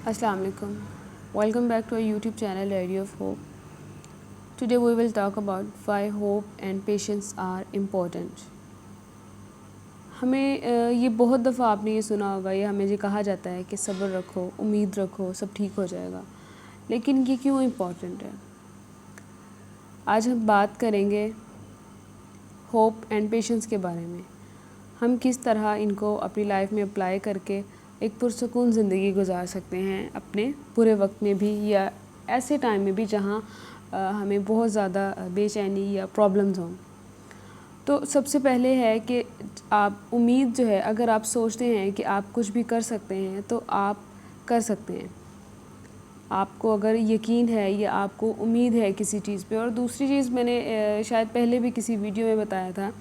Assalamu alaikum. Welcome back to our YouTube channel Radio of Hope. Today we will talk about why hope and patience are important. हमें ये बहुत दफ़ा आपने ये सुना होगा, ये हमें ये कहा जाता है कि सब्र रखो, उम्मीद रखो, सब ठीक हो जाएगा. लेकिन ये क्यों इम्पॉर्टेंट है? आज हम बात करेंगे होप एंड पेशेंस के बारे में. हम किस तरह इनको अपनी लाइफ में अप्लाई करके एक पुरसकून ज़िंदगी गुजार सकते हैं अपने बुरे वक्त में भी, या ऐसे टाइम में भी जहाँ हमें बहुत ज़्यादा बेचैनी या प्रॉब्लम्स हों. तो सबसे पहले है कि आप उम्मीद जो है, अगर आप सोचते हैं कि आप कुछ भी कर सकते हैं तो आप कर सकते हैं. आपको अगर यकीन है या आपको उम्मीद है किसी चीज़ पे. और दूसरी चीज़ मैंने शायद पहले भी किसी वीडियो में बताया था,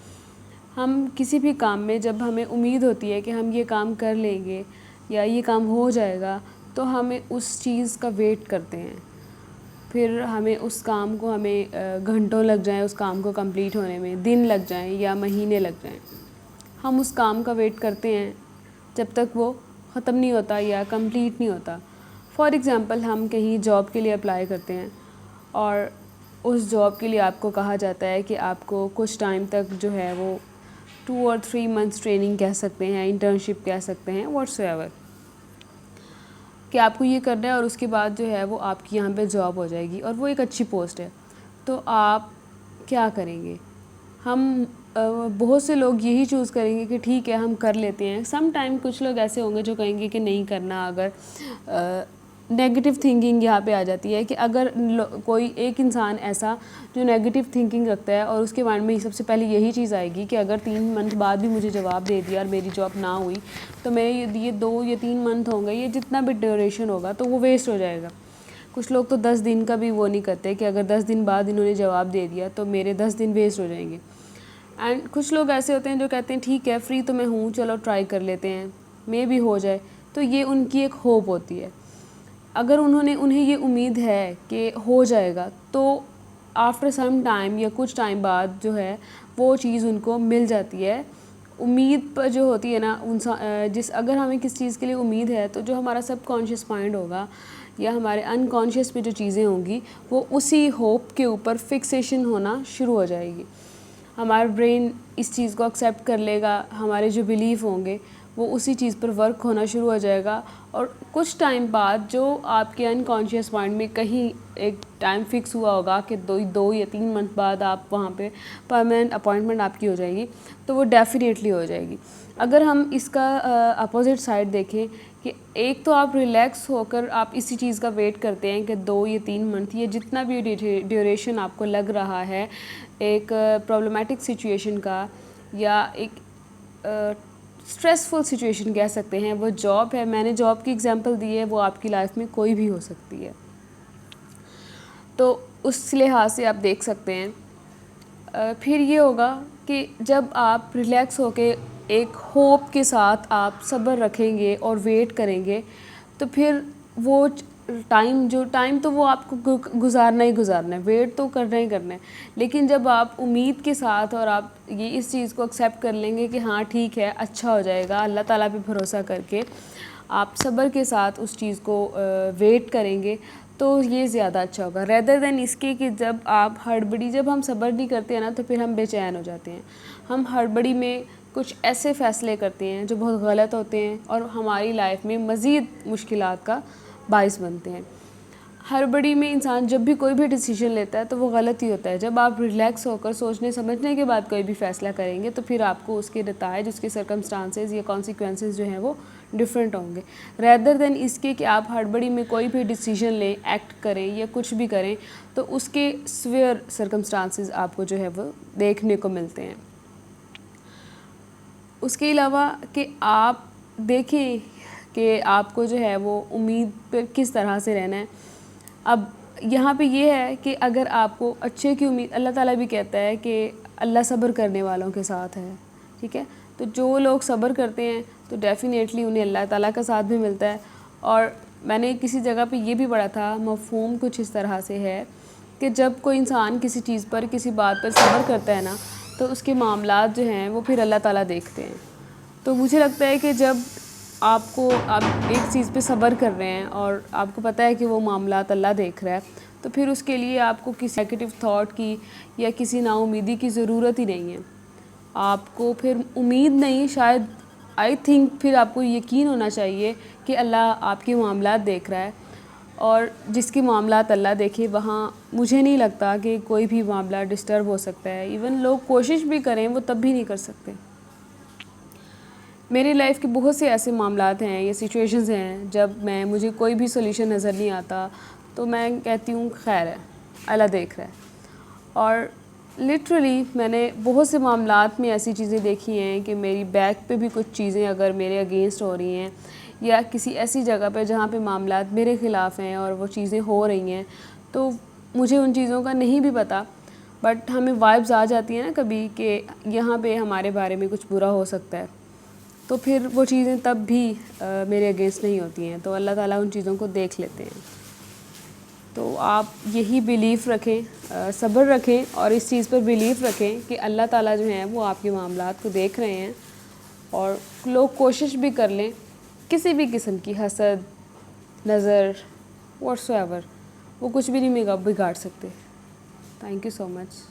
हम किसी भी काम में जब हमें उम्मीद होती है कि हम ये काम कर लेंगे या ये काम हो जाएगा, तो हमें उस चीज़ का वेट करते हैं. फिर हमें उस काम को घंटों लग जाएं, उस काम को कंप्लीट होने में दिन लग जाएं या महीने लग जाएं. हम उस काम का वेट करते हैं जब तक वो ख़त्म नहीं होता या कंप्लीट नहीं होता. फॉर एग्ज़ाम्पल, हम कहीं जॉब के लिए अप्लाई करते हैं और उस जॉब के लिए आपको कहा जाता है कि आपको कुछ टाइम तक जो है वो 2 और 3 मंथ्स ट्रेनिंग कह सकते हैं, इंटर्नशिप कह सकते हैं, व्हाट्सएवर, कि आपको ये करना है और उसके बाद जो है वो आपकी यहाँ पे जॉब हो जाएगी और वो एक अच्छी पोस्ट है. तो आप क्या करेंगे? हम बहुत से लोग यही चूज़ करेंगे कि ठीक है हम कर लेते हैं. सम टाइम कुछ लोग ऐसे होंगे जो कहेंगे कि नहीं करना. अगर नेगेटिव थिंकिंग यहाँ पे आ जाती है कि अगर कोई एक इंसान ऐसा जो नेगेटिव थिंकिंग रखता है और उसके माइंड में सबसे पहले यही चीज़ आएगी कि अगर 3 मंथ बाद भी मुझे जवाब दे दिया और मेरी जॉब ना हुई तो मैं ये 2 या 3 मंथ होंगे, ये जितना भी ड्यूरेशन होगा तो वो वेस्ट हो जाएगा. कुछ लोग तो 10 दिन का भी वो नहीं करते कि अगर 10 दिन बाद इन्होंने जवाब दे दिया तो मेरे 10 दिन वेस्ट हो जाएंगे. एंड कुछ लोग ऐसे होते हैं जो कहते हैं ठीक है फ्री तो मैं हूँ, चलो ट्राई कर लेते हैं, मे भी हो जाए. तो ये उनकी एक होप होती है. अगर उन्हें ये उम्मीद है कि हो जाएगा तो आफ्टर सम टाइम या कुछ टाइम बाद जो है वो चीज़ उनको मिल जाती है. उम्मीद पर जो होती है ना, अगर हमें किस चीज़ के लिए उम्मीद है तो जो हमारा सब कॉन्शियस माइंड होगा या हमारे अनकॉन्शियस में जो चीज़ें होंगी वो उसी होप के ऊपर फिक्सेशन होना शुरू हो जाएगी. हमारा ब्रेन इस चीज़ को एक्सेप्ट कर लेगा, हमारे जो बिलीफ होंगे वो उसी चीज़ पर वर्क होना शुरू हो जाएगा. और कुछ टाइम बाद जो आपके अनकॉन्शियस माइंड में कहीं एक टाइम फिक्स हुआ होगा कि 2 या 3 मंथ बाद आप वहाँ पे परमानेंट अपॉइंटमेंट आपकी हो जाएगी, तो वो डेफिनेटली हो जाएगी. अगर हम इसका अपोजिट साइड देखें कि एक तो आप रिलैक्स होकर आप इसी चीज़ का वेट करते हैं कि 2 या 3 मंथ या जितना भी ड्यूरेशन आपको लग रहा है एक प्रॉब्लमेटिक सिचुएशन का या एक स्ट्रेसफुल सिचुएशन कह सकते हैं, वो जॉब है. मैंने जॉब की एग्जांपल दी है, वो आपकी लाइफ में कोई भी हो सकती है. तो उस लिहाज से आप देख सकते हैं. फिर ये होगा कि जब आप रिलैक्स होके एक होप के साथ आप सब्र रखेंगे और वेट करेंगे तो फिर वो टाइम तो वो आपको गुजारना ही गुजारना है, वेट तो करना ही करना है. लेकिन जब आप उम्मीद के साथ और आप ये इस चीज़ को एक्सेप्ट कर लेंगे कि हाँ ठीक है अच्छा हो जाएगा, अल्लाह ताला पे भरोसा करके आप सब्र के साथ उस चीज़ को वेट करेंगे तो ये ज़्यादा अच्छा होगा, रेदर देन इसके कि जब हम सब्र नहीं करते हैं ना तो फिर हम बेचैन हो जाते हैं. हम हड़बड़ी में कुछ ऐसे फ़ैसले करते हैं जो बहुत गलत होते हैं और हमारी लाइफ में मज़ीद मुश्किलात का बाइस बनते हैं. हड़बड़ी में इंसान जब भी कोई भी डिसीजन लेता है तो वो गलत ही होता है. जब आप रिलैक्स होकर सोचने समझने के बाद कोई भी फ़ैसला करेंगे तो फिर आपको उसके नताइज, उसके सर्कमस्टांसेस या कॉन्सिक्वेंसेस जो हैं वो डिफरेंट होंगे, रेदर देन इसके कि आप हड़बड़ी में कोई भी डिसीजन लें, एक्ट करें या कुछ भी करें तो उसके सिवियर सर्कमस्टांसेस आपको जो है वो देखने को मिलते हैं. उसके अलावा कि आप देखें कि आपको जो है वो उम्मीद पर किस तरह से रहना है. अब यहाँ पे ये है कि अगर आपको अच्छे की उम्मीद, अल्लाह ताला भी कहता है कि अल्लाह सब्र करने वालों के साथ है, ठीक है. तो जो लोग सब्र करते हैं तो डेफ़िनेटली उन्हें अल्लाह ताला का साथ भी मिलता है. और मैंने किसी जगह पे ये भी पढ़ा था, मफ़हूम कुछ इस तरह से है कि जब कोई इंसान किसी चीज़ पर, किसी बात पर सब्र करता है ना तो उसके मामलात जो हैं वो फिर अल्लाह ताला देखते हैं. तो मुझे लगता है कि जब آپ ایک چیز پہ صبر کر رہے ہیں اور آپ کو پتہ ہے کہ وہ معاملات اللہ دیکھ رہا ہے، تو پھر اس کے لیے آپ کو کسی نیگیٹو تھاٹ کی یا کسی نا امیدی کی ضرورت ہی نہیں ہے. آپ کو پھر امید نہیں، شاید آئی تھنک پھر آپ کو یقین ہونا چاہیے کہ اللہ آپ کے معاملات دیکھ رہا ہے، اور جس کے معاملات اللہ دیکھے وہاں مجھے نہیں لگتا کہ کوئی بھی معاملہ ڈسٹرب ہو سکتا ہے. ایون لوگ کوشش بھی کریں وہ تب بھی نہیں کر سکتے. میری لائف کے بہت سے ایسے معاملات ہیں یا سچویشنز ہیں جب مجھے کوئی بھی سولیوشن نظر نہیں آتا تو میں کہتی ہوں خیر ہے، اللہ دیکھ رہا ہے. اور لٹرلی میں نے بہت سے معاملات میں ایسی چیزیں دیکھی ہیں کہ میری بیک پہ بھی کچھ چیزیں اگر میرے اگینسٹ ہو رہی ہیں یا کسی ایسی جگہ پہ جہاں پہ معاملات میرے خلاف ہیں اور وہ چیزیں ہو رہی ہیں، تو مجھے ان چیزوں کا نہیں بھی پتہ، بٹ ہمیں وائبز آ جاتی ہیں نا کبھی کہ یہاں پہ ہمارے بارے میں کچھ برا ہو سکتا ہے، تو پھر وہ چیزیں تب بھی میرے اگینسٹ نہیں ہوتی ہیں. تو اللہ تعالیٰ ان چیزوں کو دیکھ لیتے ہیں. تو آپ یہی بیلیف رکھیں، صبر رکھیں اور اس چیز پر بیلیف رکھیں کہ اللہ تعالیٰ جو ہیں وہ آپ کے معاملات کو دیکھ رہے ہیں. اور لوگ کوشش بھی کر لیں، کسی بھی قسم کی حسد، نظر، واٹس ایور، وہ کچھ بھی نہیں بگاڑ سکتے. Thank you so much.